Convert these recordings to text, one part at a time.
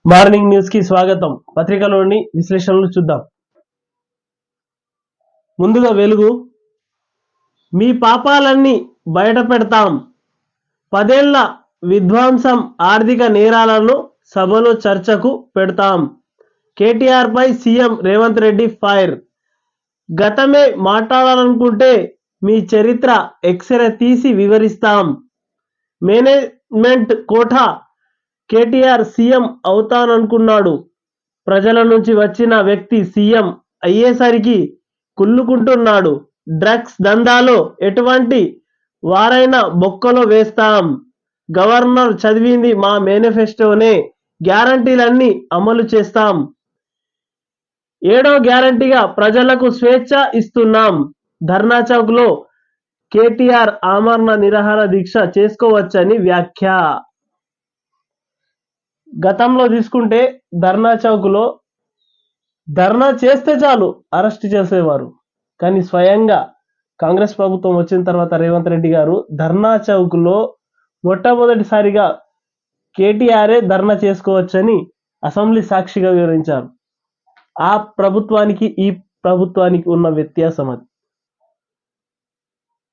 Morning news కి స్వాగతం. పత్రికలోని విశ్లేషణలు చూద్దాం. ముందుగా వెలుగు. మీ పాపాలన్నీ బయట పెడతాం. 10 ఏళ్ల విధ్వంసం, ఆర్థిక నేరాలను సభలో చర్చకు పెడతాం. కేటీఆర్ పై సీఎం రేవంత్ రెడ్డి ఫైర్. గతమే మాట్లాడాలనుకుంటే మీ చరిత్ర ఎక్స్రే తీసి వివరిస్తాం. Management quota. కేటీఆర్ సీఎం అవుతాననుకున్నాడు. ప్రజల నుంచి వచ్చిన వ్యక్తి సీఎం అయ్యేసరికి కుళ్ళుకుంటున్నాడు. డ్రగ్స్ దందాలో ఎటువంటి వారైనా బొక్కలో వేస్తాం. గవర్నర్ చదివింది మా మేనిఫెస్టోనే. గ్యారంటీలన్నీ అమలు చేస్తాం. 7వ గ్యారంటీగా ప్రజలకు స్వేచ్ఛ ఇస్తున్నాం. ధర్నా చౌక్ లో కేటీఆర్ ఆమరణ నిరాహార దీక్ష చేసుకోవచ్చని వ్యాఖ్య. గతంలో తీసుకుంటే ధర్నా చౌక్లో ధర్నా చేస్తే చాలు అరెస్ట్ చేసేవారు. కానీ స్వయంగా కాంగ్రెస్ ప్రభుత్వం వచ్చిన తర్వాత రేవంత్ రెడ్డి గారు ధర్నా చౌక్లో మొట్టమొదటిసారిగా కేటీఆరే ధర్నా చేసుకోవచ్చని అసెంబ్లీ సాక్షిగా వివరించారు. ఆ ప్రభుత్వానికి ఈ ప్రభుత్వానికి ఉన్న వ్యత్యాసం అది.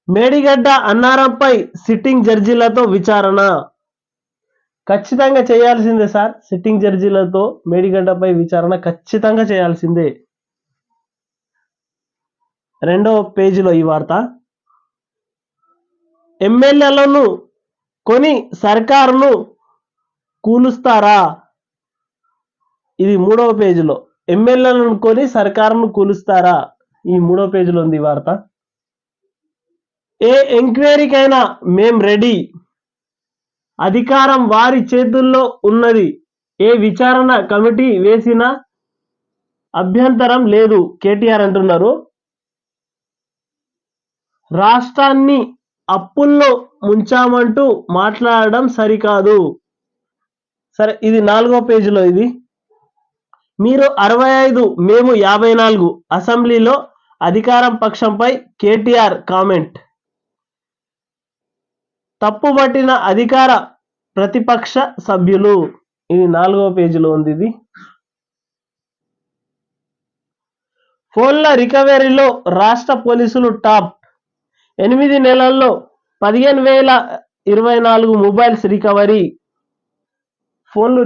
మేడిగడ్డ అన్నారంపై సిట్టింగ్ జడ్జీలతో విచారణ. ఖచ్చితంగా చేయాల్సిందే సార్. సిట్టింగ్ జడ్జీలతో మేడిగడ్డపై విచారణ ఖచ్చితంగా చేయాల్సిందే. 2వ పేజీలో ఈ వార్త. ఎమ్మెల్యేలను కొని సర్కారును కూలుస్తారా? ఇది 3వ పేజీలో. ఎమ్మెల్యేలను కొని సర్కారును కూలుస్తారా? ఈ 3వ పేజీలో ఉంది ఈ వార్త. ఏ ఎంక్వైరీకైనా మేం రెడీ. అధికారం వారి చేతుల్లో ఉన్నది. ఏ విచారణ కమిటీ వేసినా అభ్యంతరం లేదు కేటీఆర్ అంటున్నారు. రాష్ట్రాన్ని అప్పుల్లో ముంచామంటూ మాట్లాడడం సరికాదు. సరే, ఇది 4వ పేజీలో. ఇది మీరు 65, మేము 54. అసెంబ్లీలో అధికారం పక్షంపై కేటీఆర్ కామెంట్. తప్పుపట్టిన అధికార ప్రతిపక్ష సభ్యులు. ఇది 4వ పేజీలో ఉంది. ఇది ఫోన్ల రికవరీలో రాష్ట్ర పోలీసులు టాప్. 8 నెలల్లో 15,024 మొబైల్స్ రికవరీ. ఫోన్లు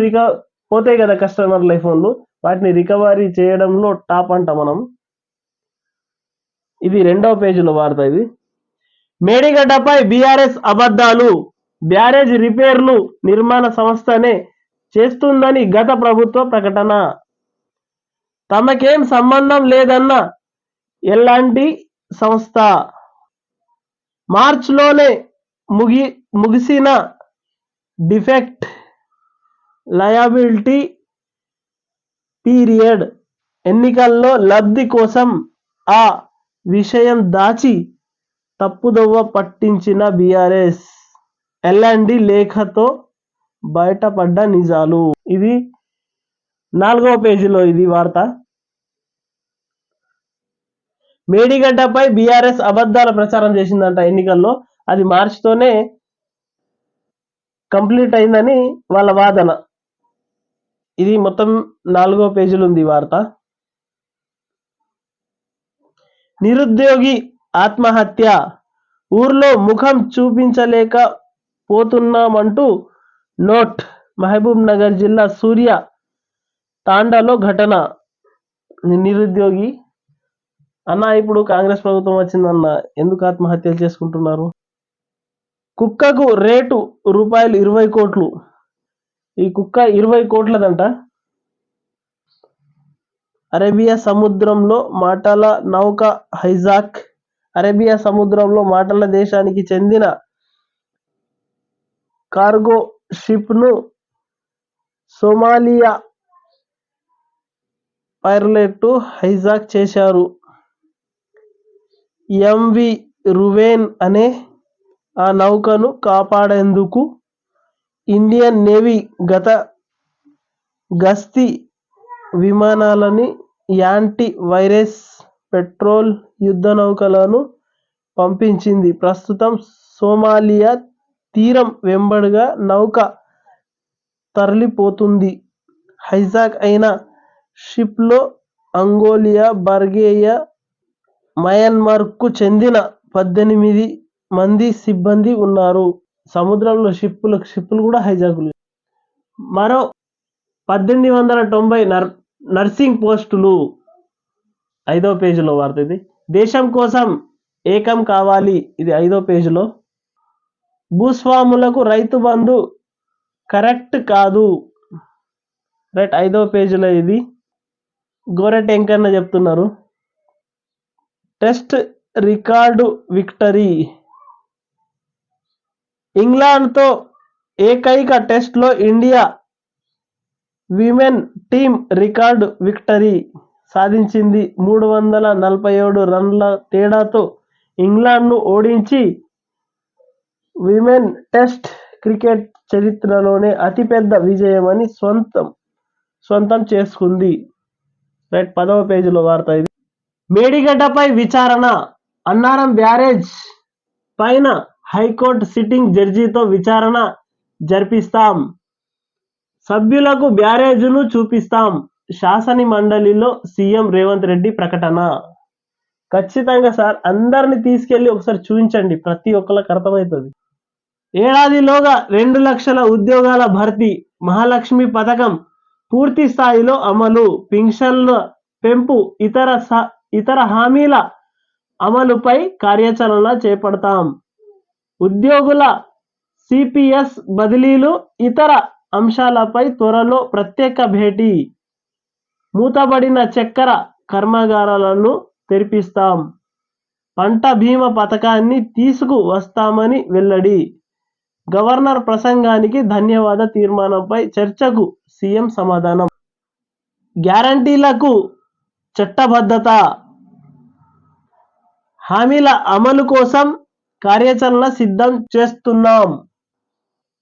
పోతాయి కదా కస్టమర్ల ఫోన్లు, వాటిని రికవరీ చేయడంలో టాప్ అంట మనం. ఇది 2వ పేజీలో వార్త. ఇది మేడిగడ్డపై బీఆర్ఎస్ అబద్ధాలు. బ్యారేజ్ రిపేర్లు నిర్మాణ సంస్థనే చేస్తుందని గత ప్రభుత్వ ప్రకటన. తమకేం సంబంధం లేదన్న ఎలాంటి సంస్థ. మార్చిలోనే ముగిసిన డిఫెక్ట్ లయబిలిటీ పీరియడ్. ఎన్నికల్లో లబ్ధి కోసం ఆ విషయం దాచి తప్పుదోవ పట్టించిన బీఆర్ఎస్. ఎల్ఎండి లేఖతో బయటపడ్డ నిజాలు. ఇది 4వ పేజీలో ఇది వార్త. మేడిగడ్డపై బీఆర్ఎస్ అబద్ధాల ప్రచారం చేసిందంట ఎన్నికల్లో. అది మార్చితోనే కంప్లీట్ అయిందని వాళ్ళ వాదన. ఇది మొత్తం 4వ పేజీలో ఉంది వార్త. నిరుద్యోగి ఆత్మహత్య. ఊర్లో ముఖం చూపించలేక పోతున్నామంటూ నోట్. మహబూబ్ నగర్ జిల్లా సూర్య తాండాలో ఘటన. నిరుద్యోగి అన్న, ఇప్పుడు కాంగ్రెస్ ప్రభుత్వం వచ్చిందన్న ఎందుకు ఆత్మహత్యలు చేసుకుంటున్నారు? కుక్కకు రేటు రూపాయలు 20 కోట్లు. ఈ కుక్క 20 కోట్లదంట. అరేబియా సముద్రంలో మాటల నౌక హైజాక్. అరేబియా సముద్రంలో మాటల దేశానికి చెందిన కార్గో షిప్ ను సోమాలియా పైలట్లు హైజాక్ చేశారు. ఎంవి రువేన్ అనే ఆ నౌకను కాపాడేందుకు ఇండియన్ నేవీ గస్తీ విమానాలని, యాంటీ వైరస్ పెట్రోల్ యుద్ధ నౌకలను పంపించింది. ప్రస్తుతం సోమాలియా తీరం వెంబడిగా నౌక తరలిపోతుంది. హైజాక్ అయిన షిప్లో అంగోలియా, బల్గేరియా, మయన్మార్కు చెందిన 18 మంది సిబ్బంది ఉన్నారు. సముద్రంలో షిప్పులు కూడా హైజాకులు. మరో 1890 నర్సింగ్ పోస్టులు 5వ పేజీలో వార్త ఇది. దేశం కోసం ఏకం కావాలి, ఇది 5వ పేజీలో. భూస్వాములకు రైతు బంధు కరెక్ట్ కాదు, రైట్, 5వ పేజీలో ఇది. గోరెట్ వెంకన్న చెప్తున్నారు. టెస్ట్ రికార్డు విక్టరీ, ఇంగ్లాండ్తో ఏకైక టెస్ట్లో India women team record victory సాధించింది. 347 రన్ల తేడాతో ఇంగ్లాండ్ను ఓడించి విమెన్ టెస్ట్ క్రికెట్ చరిత్రలోనే అతిపెద్ద విజయమని సొంతం చేసుకుంది. రైట్, 10వ పేజీలో వార్త ఇది. మేడిగడ్డపై విచారణ, అన్నారం బ్యారేజ్ పైన హైకోర్టు సిట్టింగ్ జడ్జితో విచారణ జరిపిస్తాం, సభ్యులకు బ్యారేజ్ను చూపిస్తాం, శాసన మండలిలో సీఎం రేవంత్ రెడ్డి ప్రకటన. ఖచ్చితంగా సార్, అందరిని తీసుకెళ్లి ఒకసారి చూపించండి, ప్రతి ఒక్కరికి అర్థమవుతుంది. ఏడాదిలోగా 2 లక్షల ఉద్యోగాల భర్తీ, మహాలక్ష్మి పథకం పూర్తి స్థాయిలో అమలు, పింఛన్ల పెంపు, ఇతర హామీల అమలుపై కార్యాచరణ చేపడతాం, ఉద్యోగుల సిపిఎస్ బదిలీలు, ఇతర అంశాలపై త్వరలో ప్రత్యేక భేటీ, మూతబడిన చక్కెర కర్మాగారాలను తెరిపిస్తాం, పంట బీమా పథకాన్ని తీసుకు వస్తామని వెల్లడి, గవర్నర్ ప్రసంగానికి ధన్యవాద తీర్మానంపై చర్చకు సీఎం సమాధానం, గ్యారంటీలకు చట్టబద్ధత, హామీల అమలు కోసం కార్యాచరణ సిద్ధం చేస్తున్నాం.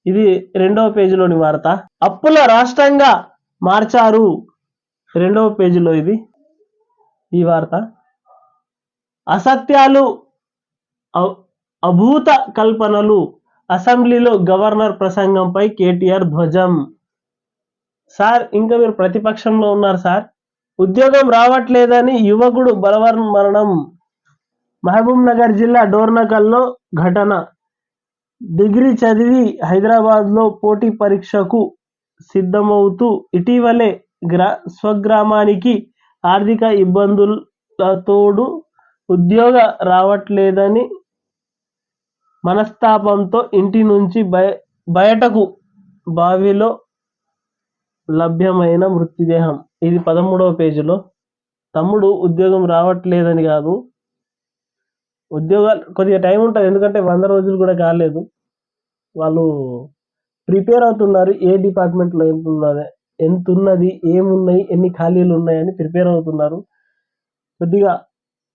ఇది 2వ పేజీలోని వార్త. అప్పుల రాష్ట్రంగా మార్చారు, 2వ పేజీలో ఇది ఈ వార్త. అసత్యాలు, అభూత కల్పనలు, అసెంబ్లీలో గవర్నర్ ప్రసంగంపై కేటీఆర్ ధ్వజం. సార్, ఇంకా మీరు ప్రతిపక్షంలో ఉన్నారు సార్. ఉద్యోగం రావట్లేదని యువకుడు బలవన్మరణం. మహబూబ్ నగర్ జిల్లా డోర్నకల్లో ఘటన. డిగ్రీ చదివి హైదరాబాద్లో పోటీ పరీక్షకు సిద్ధమవుతూ ఇటీవలే స్వగ్రామానికి ఆర్థిక ఇబ్బందులతోడు ఉద్యోగ రావట్లేదని మనస్తాపంతో ఇంటి నుంచి బయటకు బావిలో లభ్యమైన మృతదేహం. ఇది 13వ పేజీలో. తమ్ముడు ఉద్యోగం రావట్లేదని కాదు, ఉద్యోగాలు కొద్దిగా టైం ఉంటుంది, ఎందుకంటే 100 రోజులు కూడా కాలేదు. వాళ్ళు ప్రిపేర్ అవుతున్నారు, ఏ డిపార్ట్మెంట్లో ఎంత ఉన్నది, ఏమున్నాయి, ఎన్ని ఖాళీలు ఉన్నాయని ప్రిపేర్ అవుతున్నారు. కొద్దిగా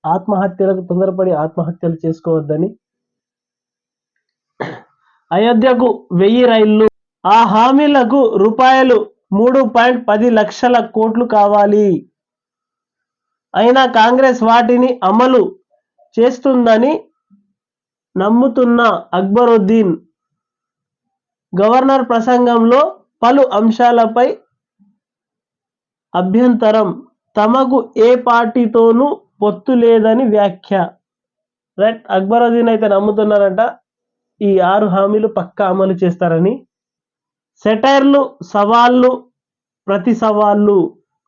ఆత్మహత్యలకు తొందరపడి ఆత్మహత్యలు చేసుకోవద్దని. అయోధ్యకు 1000 రైళ్లు, ఆ హామీలకు రూపాయలు 3.10 లక్షల కోట్లు కావాలి, అయినా కాంగ్రెస్ వాటిని అమలు చేస్తుందని నమ్ముతున్న అక్బరుద్దీన్. గవర్నర్ ప్రసంగంలో పలు అంశాలపై అభ్యంతరం, తమకు ఏ పార్టీతోనూ పొత్తు లేదని వ్యాఖ్య. రైట్, అక్బరుద్దీన్ అయితే నమ్ముతున్నారంట ఈ 6 హామీలు పక్కా అమలు చేస్తారని. సెటైర్లు, సవాళ్లు, ప్రతి సవాళ్లు.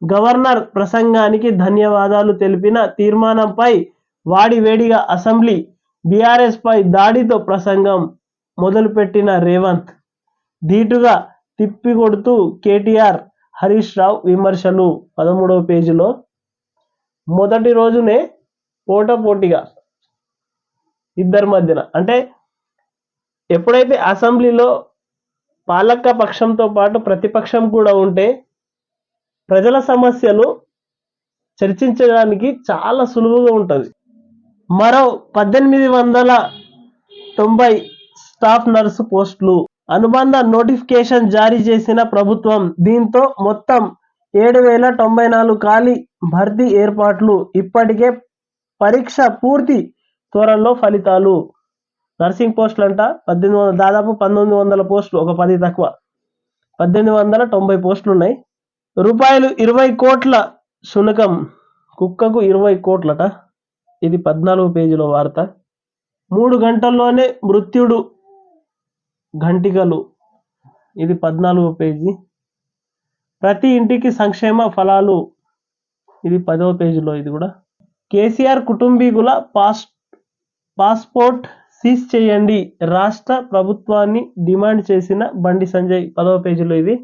గవర్నర్ ప్రసంగానికి ధన్యవాదాలు తెలిపిన తీర్మానంపై వాడివేడిగా అసెంబ్లీ, బీఆర్ఎస్ పై దాడితో ప్రసంగం మొదలుపెట్టిన రేవంత్, ధీటుగా తిప్పికొడుతూ కేటీఆర్, హరీష్ రావు విమర్శలు. 13వ పేజీలో. మొదటి రోజునే పోటాపోటీగా ఇద్దరి మధ్యన, అంటే ఎప్పుడైతే అసెంబ్లీలో పాలక పక్షంతో పాటు ప్రతిపక్షం కూడా ఉంటే ప్రజల సమస్యలు చర్చించడానికి చాలా సులువుగా ఉంటుంది. మరో 1890 స్టాఫ్ నర్సు పోస్టులు, అనుబంధ నోటిఫికేషన్ జారీ చేసిన ప్రభుత్వం. దీంతో మొత్తం 7094 ఖాళీ భర్తీ ఏర్పాట్లు. ఇప్పటికే పరీక్ష పూర్తి, త్వరలో ఫలితాలు. నర్సింగ్ పోస్టులు అంట 1800, దాదాపు 1900 పోస్టులు, ఒక 10 తక్కువ, 1890 పోస్టులు ఉన్నాయి. రూపాయలు 20 కోట్ల శునకం, కుక్కకు 20 కోట్లట. ఇది 14 పేజీలో వార్త. 3 గంటల్లోనే మృత్యుడు ఘంటికలు, ఇది 14 పేజీ. ప్రతి ఇంటికి సంక్షేమ ఫలాలు, ఇది 10వ పేజీలో. ఇది కూడా కేసీఆర్ కుటుంబీకుల పాస్పోర్ట్ సీజ్ చేయండి, రాష్ట్ర ప్రభుత్వాన్ని డిమాండ్ చేసిన బండి సంజయ్, 10వ పేజీలో. ఇది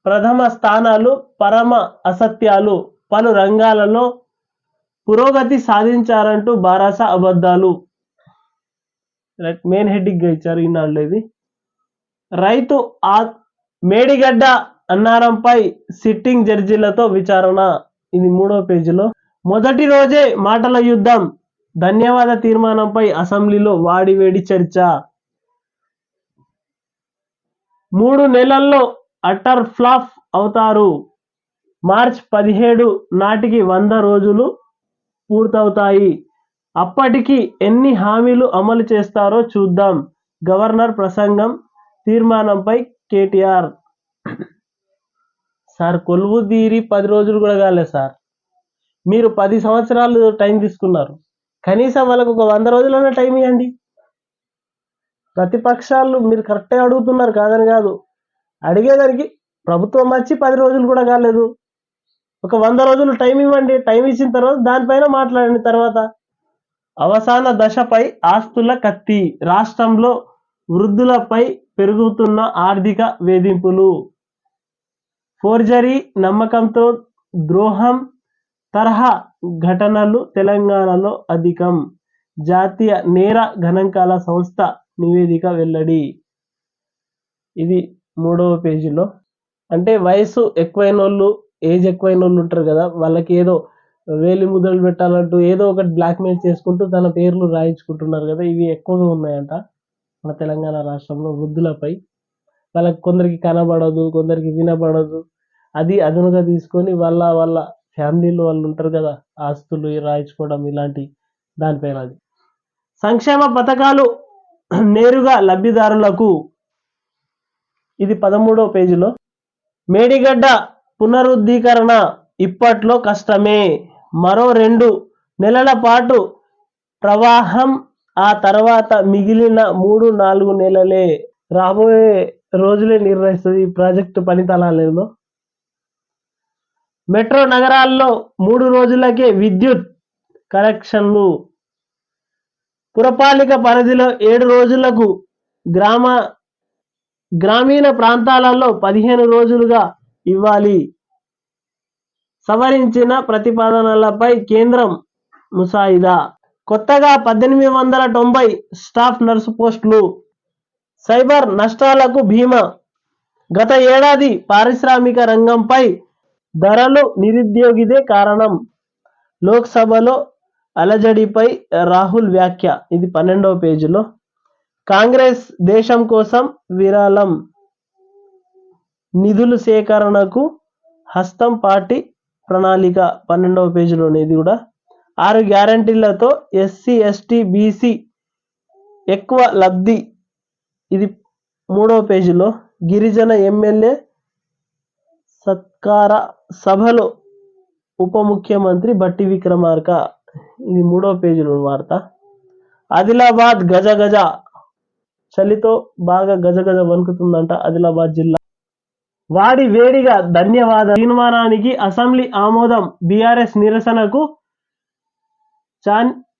ప్రథమ స్థానాలు, పరమ అసత్యాలు, పలు రంగాలలో పురోగతి సాధించారంటూ బారాస అబద్ధాలు, మెయిన్ హెడ్డింగ్ ఇచ్చారు ఈనాడులో. ఇది రైతు మేడిగడ్డ అన్నారంపై సిట్టింగ్ జడ్జీలతో విచారణ, ఇది 3వ పేజీలో. మొదటి రోజే మాటల యుద్ధం, ధన్యవాద తీర్మానంపై అసెంబ్లీలో వాడివేడి చర్చ. 3 నెలల్లో అటర్ ఫ్లాప్ అవుతారు, మార్చి 17 నాటికి 100 రోజులు పూర్తవుతాయి, అప్పటికి ఎన్ని హామీలు అమలు చేస్తారో చూద్దాం, గవర్నర్ ప్రసంగం, తీర్మానంపై కేటీఆర్. సార్ కొలువు తీరి 10 రోజులు కూడా కాలేదు సార్, మీరు 10 సంవత్సరాలు టైం తీసుకున్నారు. కనీసం వాళ్ళకు ఒక 100 రోజులైనా టైం ఇవ్వండి. ప్రతిపక్షాలు మీరు కరెక్టే అడుగుతున్నారు, కాదని కాదు, అడిగేదానికి ప్రభుత్వం వచ్చి 10 రోజులు కూడా కాలేదు. ఒక 100 రోజులు టైం ఇవ్వండి. టైం ఇచ్చిన తర్వాత దానిపైన మాట్లాడండి. తర్వాత అవసాన దశపై ఆస్తుల కత్తి, రాష్ట్రంలో వృద్ధులపై పెరుగుతున్న ఆర్థిక వేధింపులు, ఫోర్జరీ, నమ్మకంతో ద్రోహం తరహా ఘటనలు తెలంగాణలో అధికం, జాతీయ నేర గణాంకాల సంస్థ నివేదిక వెల్లడి, ఇది 3వ పేజీలో. అంటే వయసు ఎక్కువైన వాళ్ళు, ఏజ్ ఎక్కువైన వాళ్ళు ఉంటారు కదా, వాళ్ళకి ఏదో వేలి ముద్రలు పెట్టాలంటూ ఏదో ఒకటి బ్లాక్మెయిల్ చేసుకుంటూ తన పేర్లు రాయించుకుంటున్నారు కదా, ఇవి ఎక్కువగా ఉన్నాయంట మన తెలంగాణ రాష్ట్రంలో వృద్ధులపై. వాళ్ళకి కొందరికి కనబడదు, కొందరికి వినబడదు, అది అదునుగా తీసుకొని వాళ్ళ ఫ్యామిలీలో వాళ్ళు ఉంటారు కదా, ఆస్తులు రాయించుకోవడం ఇలాంటి దానిపైన. అది సంక్షేమ పథకాలు నేరుగా లబ్ధిదారులకు, ఇది 13వ పేజీలో. మేడిగడ్డ పునరుద్ధీకరణ ఇప్పట్లో కష్టమే, మరో 2 నెలల పాటు ప్రవాహం, ఆ తర్వాత మిగిలిన 3-4 నెలలే, రాబోయే రోజులే నిర్ణయిస్తుంది ఈ ప్రాజెక్టు పనితనాలేమో. మెట్రో నగరాల్లో 3 రోజులకే విద్యుత్ కనెక్షన్లు, పురపాలిక పరిధిలో 7 రోజులకు, గ్రామీణ ప్రాంతాలలో 15 రోజులుగా ఇవ్వాలి, సవరించిన ప్రతిపాదనలపై కేంద్రం ముసాయిదా, కొత్తగా 1890 స్టాఫ్ నర్సు పోస్టులు, సైబర్ నష్టాలకు బీమా, గత ఏడాది పారిశ్రామిక రంగంపై ధరలు నిరుద్యోగిదే కారణం, లోక్సభలో అలజడిపై రాహుల్ వ్యాఖ్య, ఇది 12వ పేజీలో. కాంగ్రెస్ దేశం కోసం విరాళం, నిధుల సేకరణకు హస్తం పార్టీ ప్రణాళిక, 12వ పేజీలోనే. ఇది కూడా 6 గ్యారంటీలతో ఎస్సీ ఎస్టీ బీసీ ఎక్కువ లబ్ధి, ఇది 3వ పేజీలో. గిరిజన ఎమ్మెల్యే సత్కార సభలో ఉప ముఖ్యమంత్రి బట్టి విక్రమార్క, ఇది 3వ పేజీలో వార్త. ఆదిలాబాద్ గజగజ చలితో బాగా గజగజ వణుకుతుందంట ఆదిలాబాద్ జిల్లా. వాడి వేడిగా ధన్యవాద తీర్మానానికి అసెంబ్లీ ఆమోదం, బీఆర్ఎస్ నిరసనకు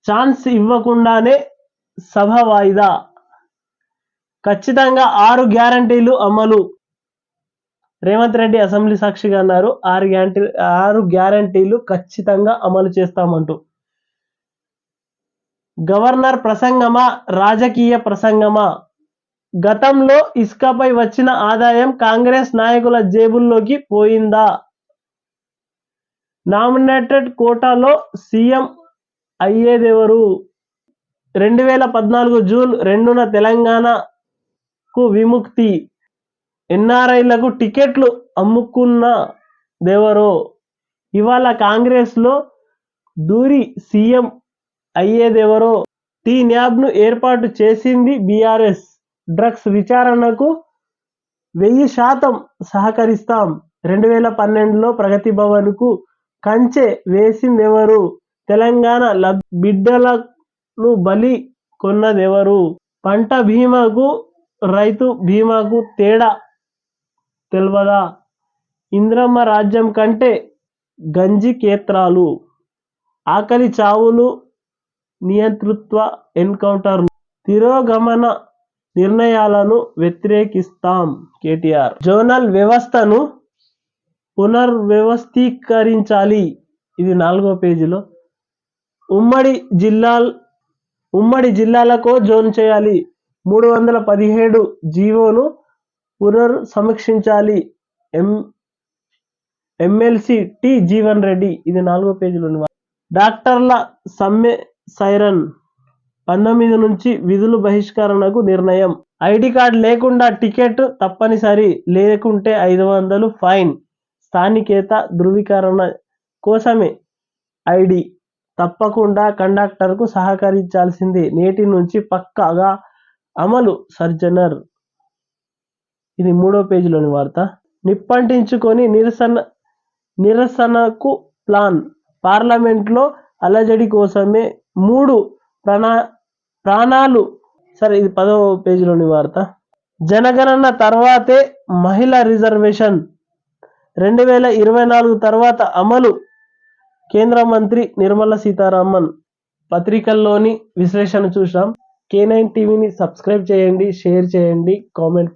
ఛాన్స్ ఇవ్వకుండానే సభ వాయిదా, ఖచ్చితంగా 6 గ్యారంటీలు అమలు, రేవంత్ రెడ్డి అసెంబ్లీ సాక్షిగా అన్నారు, 6 గ్యారంటీలు ఖచ్చితంగా అమలు చేస్తామంటూ. గవర్నర్ ప్రసంగమా, రాజకీయ ప్రసంగమా, గతంలో ఇసుకపై వచ్చిన ఆదాయం కాంగ్రెస్ నాయకుల జేబుల్లోకి పోయిందా, నామినేటెడ్ కోటాలో సీఎం అయ్యేదెవరు, 2014 జూన్ 2న తెలంగాణకు విముక్తి, ఎన్ఆర్ఐలకు టికెట్లు అమ్ముకున్నదెవరో, ఇవాళ కాంగ్రెస్లో దూరి సీఎం అయ్యేదెవరో, టీన్యాబ్ను ఏర్పాటు చేసింది బీఆర్ఎస్, డ్రగ్స్ విచారణకు 1000% సహకరిస్తాం, 2012లో ప్రగతి భవన్కు కంచె వేసిందెవరు? తెలంగాణ బిడ్డలను బలి కొన్నదెవరు? పంట బీమాకు రైతు బీమాకు తేడా తెల్వదా? ఇంద్రమ్మ రాజ్యం కంటే గంజికేత్రాలు, ఆకలి చావులు, నియంతృత్వ ఎన్కౌంటర్లు, తిరోగమన నిర్ణయాలను వ్యతిరేకిస్తాం కేటీఆర్. జోనల్ వ్యవస్థను పునర్వ్యవస్థీకరించాలి. ఇది 4వ పేజీలో. ఉమ్మడి జిల్లాలకో జోన్ చేయాలి. 317 జీవోను పునర్సమీక్షించాలి. MLC T. జీవన్ రెడ్డి. ఇది 4వ పేజీలోని. డాక్టర్ల సమ్మె సైరన్. 19 నుంచి విధులు బహిష్కరణకు నిర్ణయం. ఐడి కార్డు లేకుండా టికెట్ తప్పనిసరి, లేకుంటే 500 ఫైన్. స్థానికేత ధృవీకరణ కోసమే ఐడి. తప్పకుండా కండక్టర్కు సహకరించాల్సిందే. నేటి నుంచి పక్కాగా అమలు సర్జనర్. ఇది 3వ పేజీలోని వార్త. నిప్పంటించుకొని నిరసనకు ప్లాన్. పార్లమెంట్లో అలజడి కోసమే 3 ప్రాణాలు. సరే, ఇది 10వ పేజీలోని వార్త. జనగణన తర్వాతే మహిళా రిజర్వేషన్ 2024 తర్వాత అమలు. కేంద్ర మంత్రి నిర్మలా సీతారామన్. పత్రికల్లోని విశ్లేషణ చూసాం. K9 టీవీని సబ్స్క్రైబ్ చేయండి, షేర్ చేయండి, కామెంట్